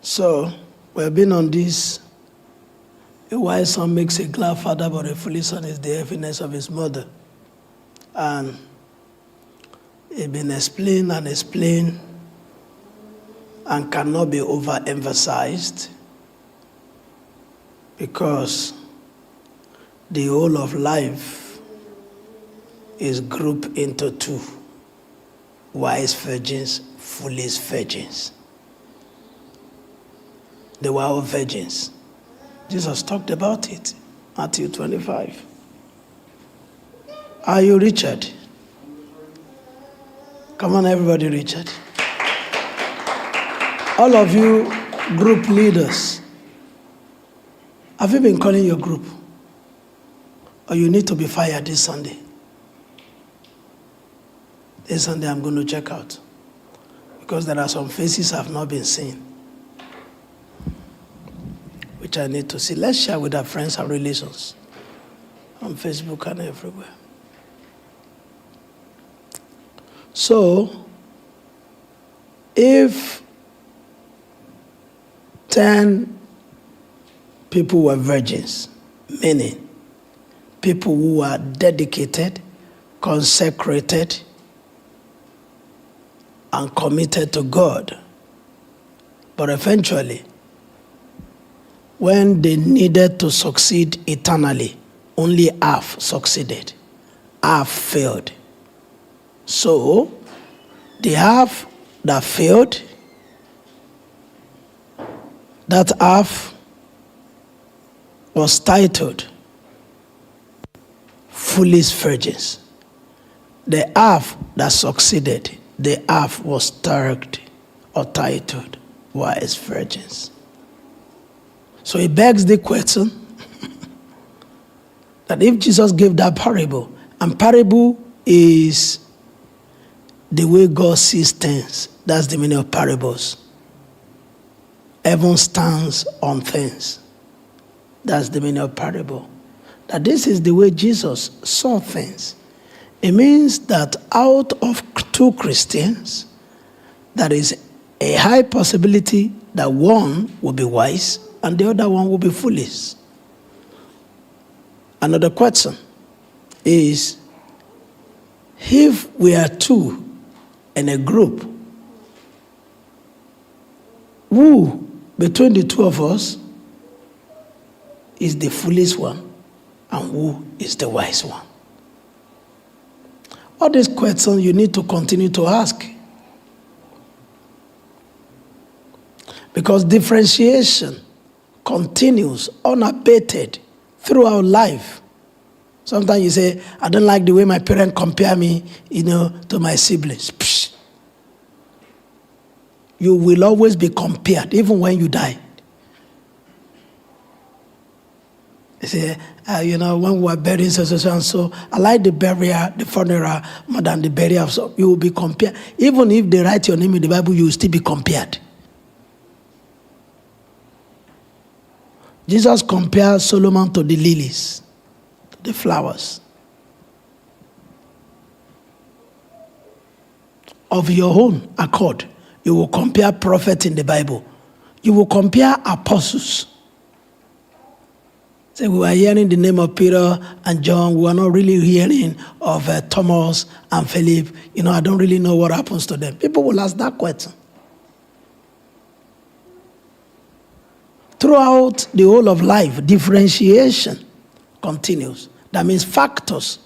So, we've been on this. A wise son makes a glad father, but a foolish son is the heaviness of his mother. And it's been explained and cannot be overemphasized because the whole of life is grouped into two: wise virgins, foolish virgins. They were all virgins. Jesus talked about it, Matthew 25. Are you Richard? Come on, everybody, Richard. All of you group leaders, have you been calling your group? Or you need to be fired this Sunday? This Sunday I'm going to check out because there are some faces I've not been seeing, which I need to see. Let's share with our friends and relations on Facebook and everywhere. So, if 10 people were virgins, meaning people who are dedicated, consecrated, and committed to God, but eventually, when they needed to succeed eternally, only half succeeded, half failed. So, the half that failed, that half was titled foolish virgins. The half that succeeded, the half was tagged or titled wise virgins. So it begs the question that if Jesus gave that parable, and parable is the way God sees things, that's the meaning of parables. Heaven stands on things. That's the meaning of parable. That this is the way Jesus saw things. It means that out of two Christians, there is a high possibility that one will be wise and the other one will be foolish. Another question is, if we are two in a group, who between the two of us is the foolish one and who is the wise one? All these questions you need to continue to ask. Because differentiation continues unabated throughout life. Sometimes you say, I don't like the way my parents compare me, to my siblings. Psh. You will always be compared, even when you die. You say, when we were buried so and so, I like the burial, the funeral more than the burial. So you will be compared. Even if they write your name in the Bible, you will still be compared. Jesus compared Solomon to the lilies, the flowers. Of your own accord, you will compare prophets in the Bible. You will compare apostles. Say, we were hearing the name of Peter and John. We were not really hearing of Thomas and Philip. I don't really know what happens to them. People will ask that question. Throughout the whole of life, differentiation continues. That means factors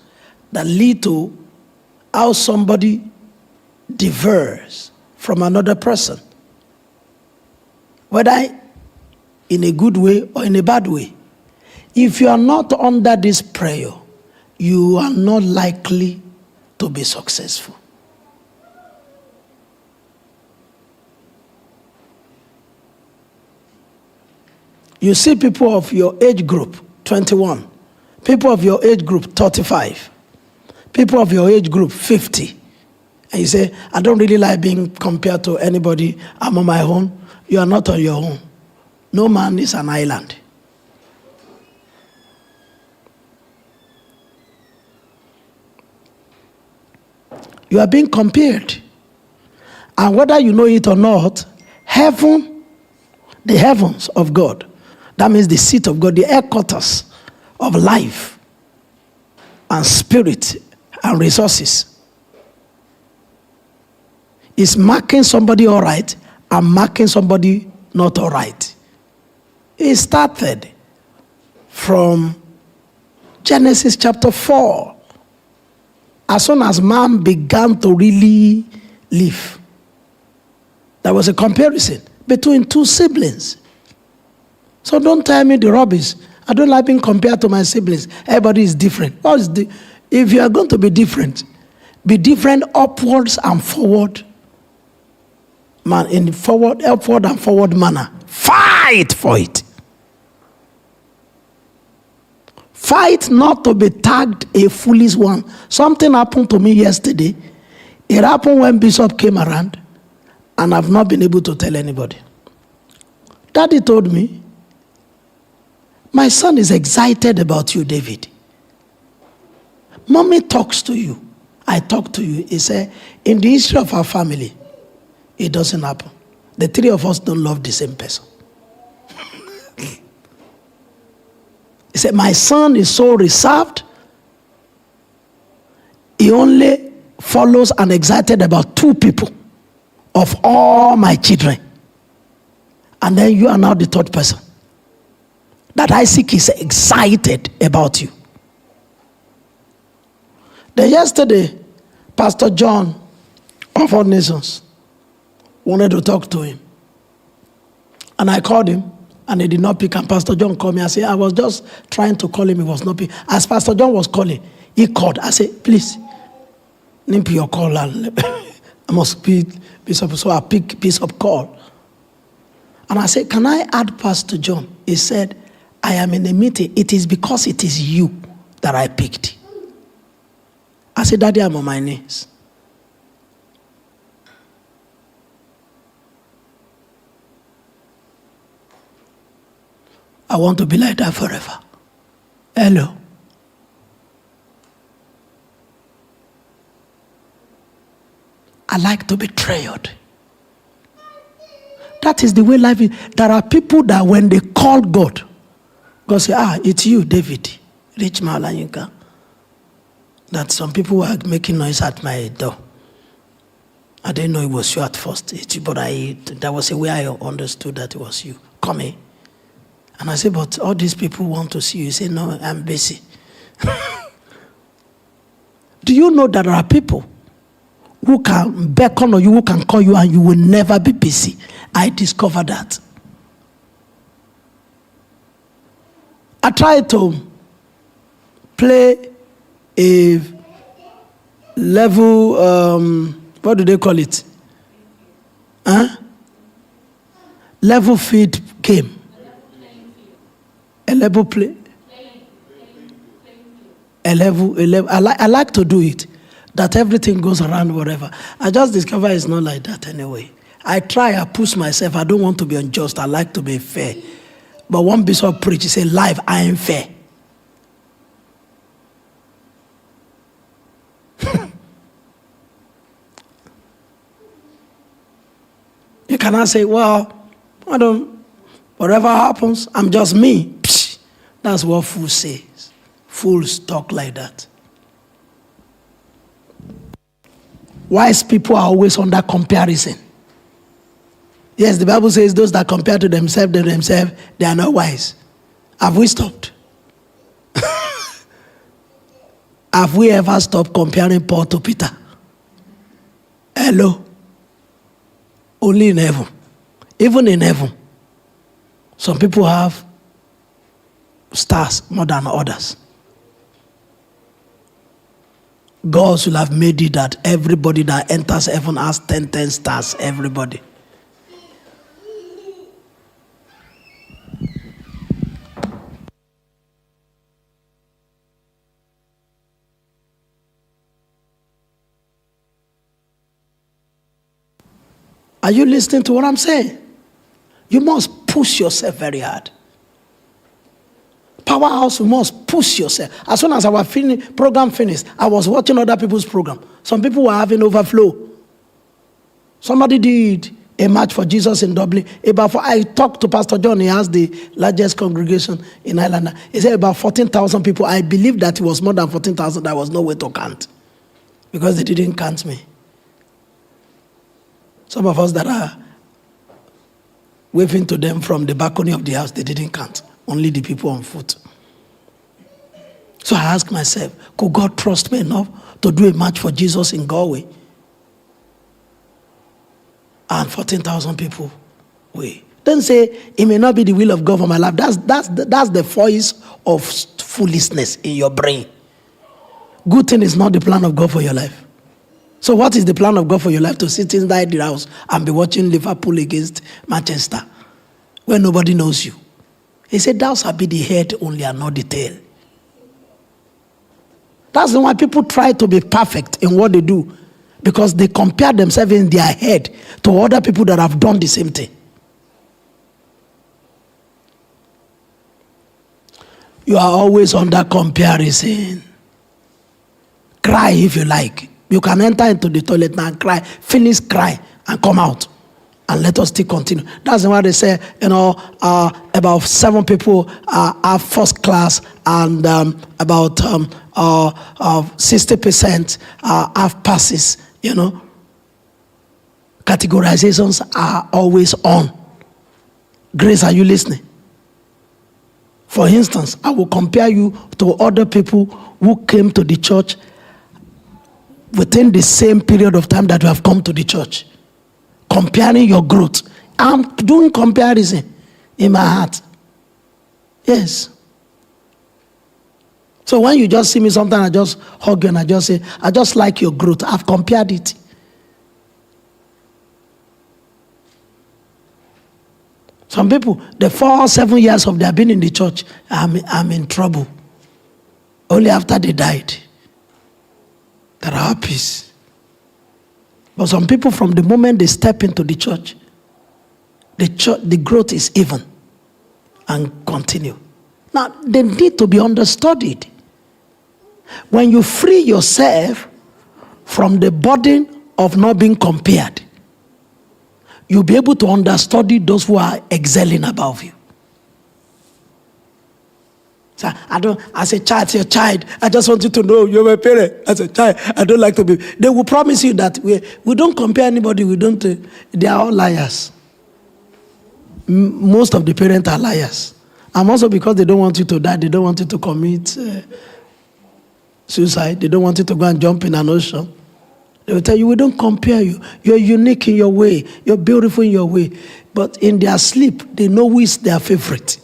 that lead to how somebody differs from another person, whether in a good way or in a bad way. If you are not under this prayer, you are not likely to be successful. You see people of your age group, 21. People of your age group, 35. People of your age group, 50. And you say, I don't really like being compared to anybody. I'm on my own. You are not on your own. No man is an island. You are being compared. And whether you know it or not, heaven the heavens of God. That means the seat of God, the headquarters of life and spirit and resources. Is marking somebody all right and marking somebody not all right. It started from Genesis chapter 4. As soon as man began to really live, there was a comparison between two siblings. So don't tell me the rubbish. I don't like being compared to my siblings. Everybody is different. If you are going to be different upwards and forward, man, in upward and forward manner. Fight for it. Fight not to be tagged a foolish one. Something happened to me yesterday. It happened when Bishop came around, and I've not been able to tell anybody. Daddy told me, my son is excited about you, David. Mommy talks to you. I talk to you. He said, in the history of our family, it doesn't happen. The three of us don't love the same person. He said, my son is so reserved. He only follows and excited about two people of all my children. And then you are now the third person. That Isaac is excited about you. Then yesterday, Pastor John of All Nations wanted to talk to him. And I called him, and he did not pick. And Pastor John called me. I said, I was just trying to call him. He was not picking. As Pastor John was calling, he called. I said, please, name your call. I must be Bishop. So I pick Bishop call. And I said, can I add Pastor John? He said, I am in a meeting. It is because it is you that I picked. I said, Daddy, I'm on my knees. I want to be like that forever. Hello. I like to be treasured. That is the way life is. There are people that when they call God, God say, it's you, David, Richman, that some people were making noise at my door. I didn't know it was you at first, but that was a way I understood that it was you. Come in. And I said, but all these people want to see you. You say, no, I'm busy. Do you know that there are people who can beckon on you, who can call you, and you will never be busy? I discovered that. I tried to play a level, what do they call it? Level field game. A level play. A level. I like to do it. That everything goes around whatever. I just discovered it's not like that anyway. I push myself. I don't want to be unjust. I like to be fair. But one bishop preached, he said, life, I am fair. You cannot say, well, whatever happens, I'm just me. Psh, that's what fools say. Fools talk like that. Wise people are always under comparison. Yes, the Bible says those that compare to themselves, they are not wise. Have we stopped? Have we ever stopped comparing Paul to Peter? Hello? Only in heaven. Even in heaven, some people have stars more than others. God should have made it that everybody that enters heaven has 10 stars, everybody. Are you listening to what I'm saying? You must push yourself very hard. Powerhouse, you must push yourself. As soon as our program finished, I was watching other people's program. Some people were having overflow. Somebody did a March for Jesus in Dublin. I talked to Pastor John. He has the largest congregation in Ireland. He said about 14,000 people. I believe that it was more than 14,000. There was no way to count because they didn't count me. Some of us that are waving to them from the balcony of the house, they didn't count. Only the people on foot. So I asked myself, could God trust me enough to do a March for Jesus in Galway? And 14,000 people wait. Don't say it may not be the will of God for my life. That's the voice of foolishness in your brain. Good thing is not the plan of God for your life. So what is the plan of God for your life? To sit inside the house and be watching Liverpool against Manchester where nobody knows you. He said, thou shalt be the head only and not the tail. That's why people try to be perfect in what they do, because they compare themselves in their head to other people that have done the same thing. You are always under comparison. Cry if you like. You can enter into the toilet now and cry, finish cry, and come out. And let us still continue. That's why they say, about 7 people are first class, and about 60% have passes. Categorizations are always on. Grace, are you listening? For instance, I will compare you to other people who came to the church within the same period of time that you have come to the church. Comparing your growth. I'm doing comparison in my heart. Yes. So when you just see me, sometimes I just hug you and I just say, I just like your growth. I've compared it. Some people, the 4 or 7 years of their being in the church, I'm in trouble. Only after they died, that are at peace. But some people, from the moment they step into the church, the growth is even and continue. Now, they need to be understudied. When you free yourself from the burden of not being compared, you'll be able to understudy those who are excelling above you. So as a child, say, child, I just want you to know you're my parent. As a child, I don't like to be. They will promise you that we don't compare anybody. We don't. They are all liars. Most of the parents are liars. And also because they don't want you to die, they don't want you to commit suicide. They don't want you to go and jump in an ocean. They will tell you, we don't compare you. You're unique in your way. You're beautiful in your way. But in their sleep, they know who is their favorite.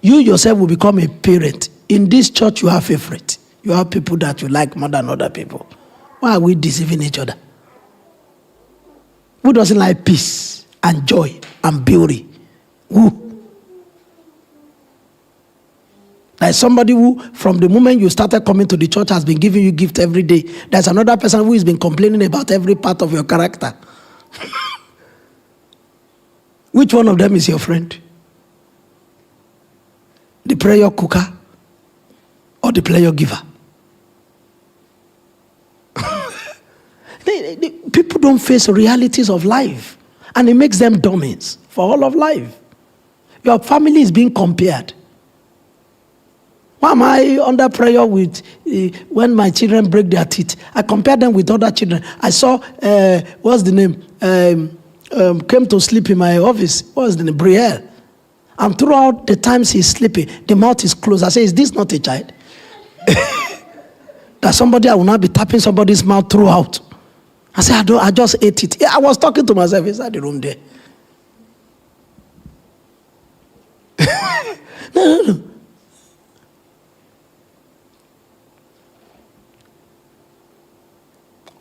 You yourself will become a parent. In this church, you have favorite. You have people that you like more than other people. Why are we deceiving each other? Who doesn't like peace and joy and beauty? Who? Like somebody who, from the moment you started coming to the church, has been giving you gift every day. There's another person who has been complaining about every part of your character. Which one of them is your friend? The prayer cooker or the prayer giver? People don't face realities of life, and it makes them dummies for all of life. Your family is being compared. Why am I under prayer with when my children break their teeth? I compare them with other children. I saw, what's the name? Came to sleep in my office. What's the name? Brielle. And throughout the times he's sleeping, the mouth is closed. I say, is this not a child? That somebody, I will not be tapping somebody's mouth throughout. I said, I just ate it. I was talking to myself inside the room there. No.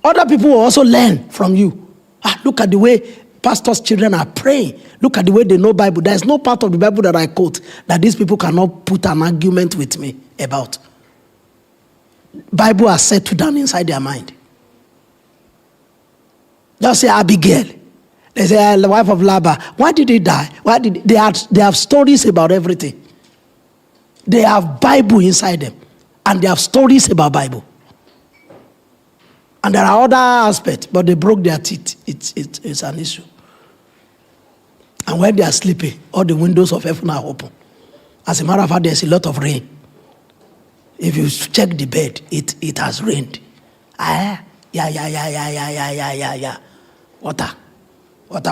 Other people will also learn from you. Look at the way pastors' children are praying. Look at the way they know Bible. There is no part of the Bible that I quote that these people cannot put an argument with me about. Bible has settled down inside their mind. Just say Abigail. They say the wife of Laban. Why did he die? They have stories about everything. They have Bible inside them, and they have stories about Bible. And there are other aspects, but they broke their teeth. It's an issue. And when they are sleeping, all the windows of heaven are open. As a matter of fact, there's a lot of rain. If you check the bed, it has rained. Yeah. Water. But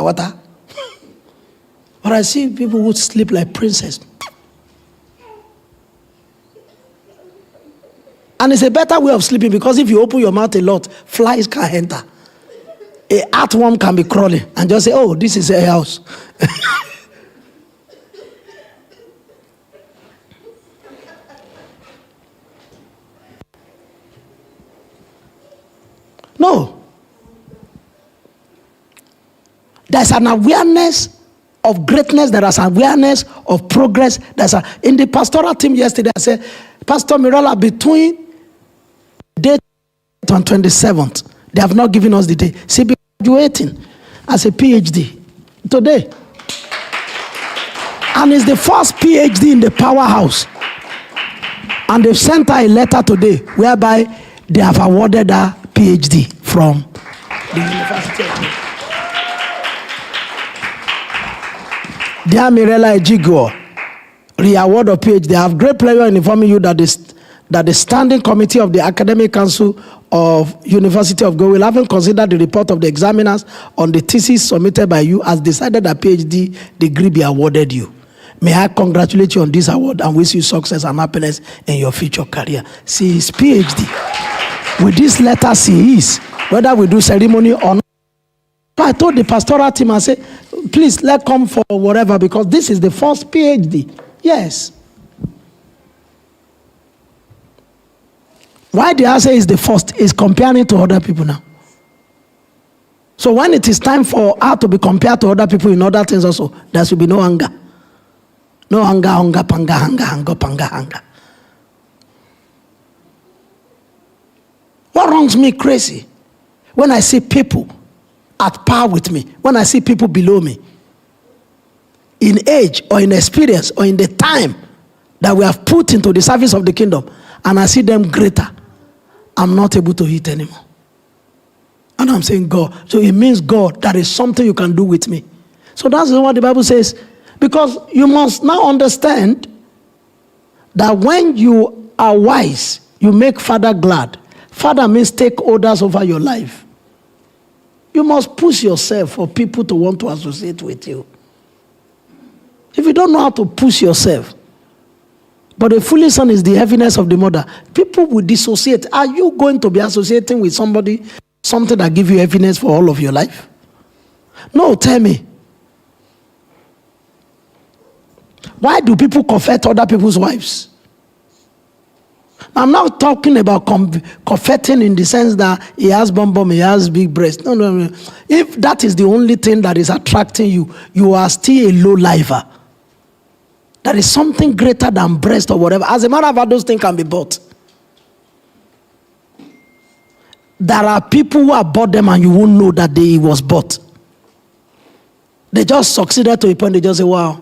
I see people who sleep like princess. And it's a better way of sleeping, because if you open your mouth a lot, flies can enter. A earthworm can be crawling and just say, oh, this is a house. No. There's an awareness of greatness. There is an awareness of progress. In the pastoral team yesterday, I said, Pastor Mirella, between date on 27th, they have not given us the day. See, graduating as a PhD today. And it's the first PhD in the powerhouse. And they've sent her a letter today whereby they have awarded her PhD from the University of Dear Mirella Ejigo, re-award of PhD. They have great pleasure in informing you that the Standing Committee of the Academic Council of University of Goa, having considered the report of the examiners on the thesis submitted by you, has decided that PhD degree be awarded you. May I congratulate you on this award and wish you success and happiness in your future career. See his PhD. With this letter, see his, whether we do ceremony or not. I told the pastoral team, I said, please let come for whatever, because this is the first PhD. Yes. Why did I say it's the first? Is comparing to other people now. So when it is time for her to be compared to other people in other things also, there should be no anger. No anger, hunger, panga, hunger, panga, hunger. What wrongs me crazy? When I see people at par with me, when I see people below me, in age or in experience or in the time that we have put into the service of the kingdom, and I see them greater, I'm not able to eat anymore. And I'm saying, God, so it means, God, there is something you can do with me. So that's what the Bible says. Because you must now understand that when you are wise, you make Father glad. Father means stakeholders over your life. You must push yourself for people to want to associate with you. If you don't know how to push yourself, but the foolish son is the heaviness of the mother, people will dissociate. Are you going to be associating with somebody, something that gives you heaviness for all of your life? No, tell me. Why do people covet other people's wives? I'm not talking about coveting in the sense that he has bum, he has big breast. No. If that is the only thing that is attracting you, you are still a low lifer. There is something greater than breast or whatever. As a matter of fact, those things can be bought. There are people who have bought them and you won't know that it was bought. They just succeeded to a point, they just say, wow,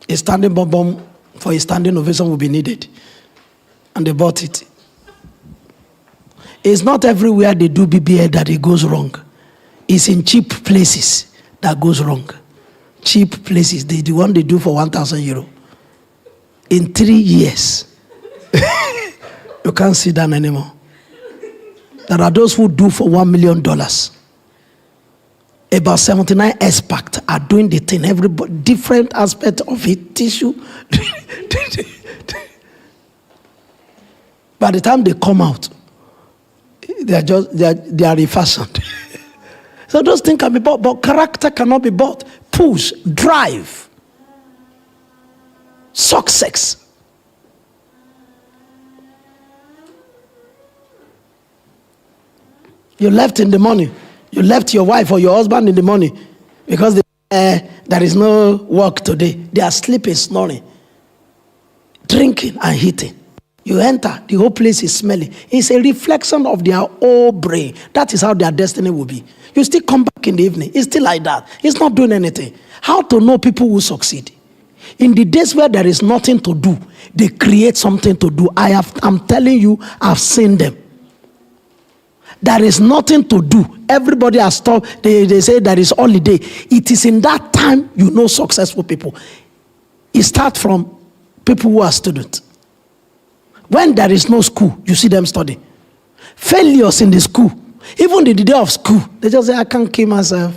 a standing bum for a standing ovation will be needed. And they bought it. It's not everywhere they do BBL that it goes wrong. It's in cheap places that goes wrong. Cheap places, the one they do for 1,000 euro. In 3 years, you can't see them anymore. There are those who do for $1 million. About 79 experts are doing the thing. Everybody, different aspect of it, tissue. By the time they come out, they are refashioned. So those things can be bought, but character cannot be bought. Push, drive, success. You left in the morning. You left your wife or your husband in the morning because there is no work today. They are sleeping, snoring, drinking and eating. You enter, the whole place is smelling. It's a reflection of their whole brain. That is how their destiny will be. You still come back in the evening. It's still like that. It's not doing anything. How to know people who succeed? In the days where there is nothing to do, they create something to do. I'm telling you, I've seen them. there is nothing to do. Everybody has stopped. They say there is holiday. It is in that time you know successful people. It starts from people who are students. When there is no school, you see them study. Failures in the school, even the day of school, they just say, I can't kill myself.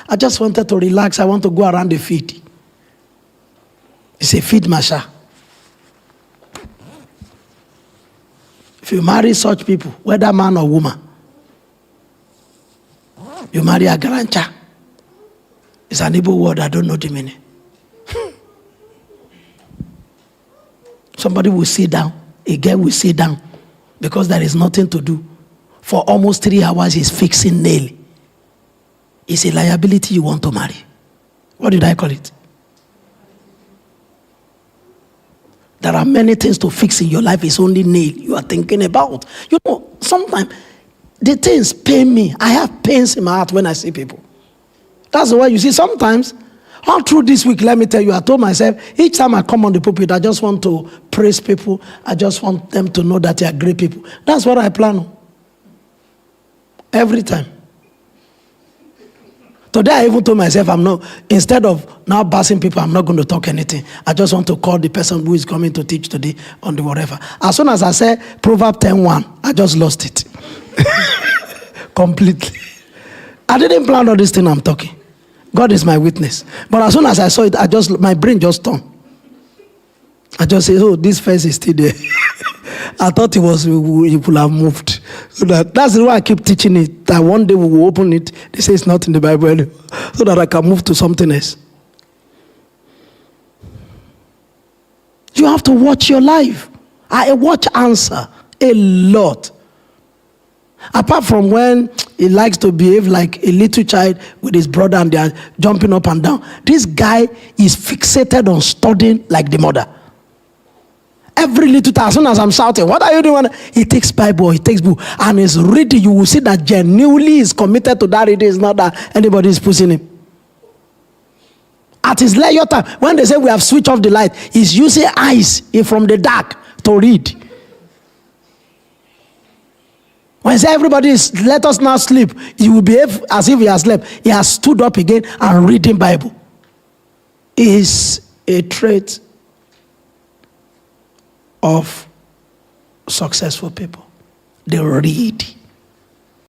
I just wanted to relax. I want to go around the field. It's a field marshal. If you marry such people, whether man or woman, you marry a grandchild. It's an Igbo word, I don't know the meaning. Somebody will sit down, a girl will sit down, because there is nothing to do. For almost 3 hours, he's fixing nail. It's a liability you want to marry. What did I call it? There are many things to fix in your life. It's only nail you are thinking about. You know, sometimes the things pain me. I have pains in my heart when I see people. That's why you see sometimes, all through this week, let me tell you, I told myself, each time I come on the pulpit, I just want to praise people. I just want them to know that they are great people. That's what I plan on. Every time. Today I even told myself, instead of now bashing people, I'm not going to talk anything. I just want to call the person who is coming to teach today on the whatever. As soon as I said Proverbs 10:1, I just lost it. Completely. I didn't plan all this thing I'm talking. God is my witness. But as soon as I saw it, my brain just turned. I just said, oh, this face is still there. I thought it would have moved. So that's why I keep teaching it. That one day we will open it. They say it's not in the Bible anymore, so that I can move to something else. You have to watch your life. I watch answer a lot. Apart from when he likes to behave like a little child with his brother and they are jumping up and down. This guy is fixated on studying like the mother. Every little time, as soon as I'm shouting, what are you doing? He takes Bible, he takes book, and is reading. You will see that genuinely is committed to that reading. It's not that anybody is pushing him. At his leisure time, when they say we have switched off the light, he's using eyes from the dark to read. When he says everybody let us now sleep, he will behave as if he has slept. He has stood up again and reading Bible. It is a trait of successful people. They read.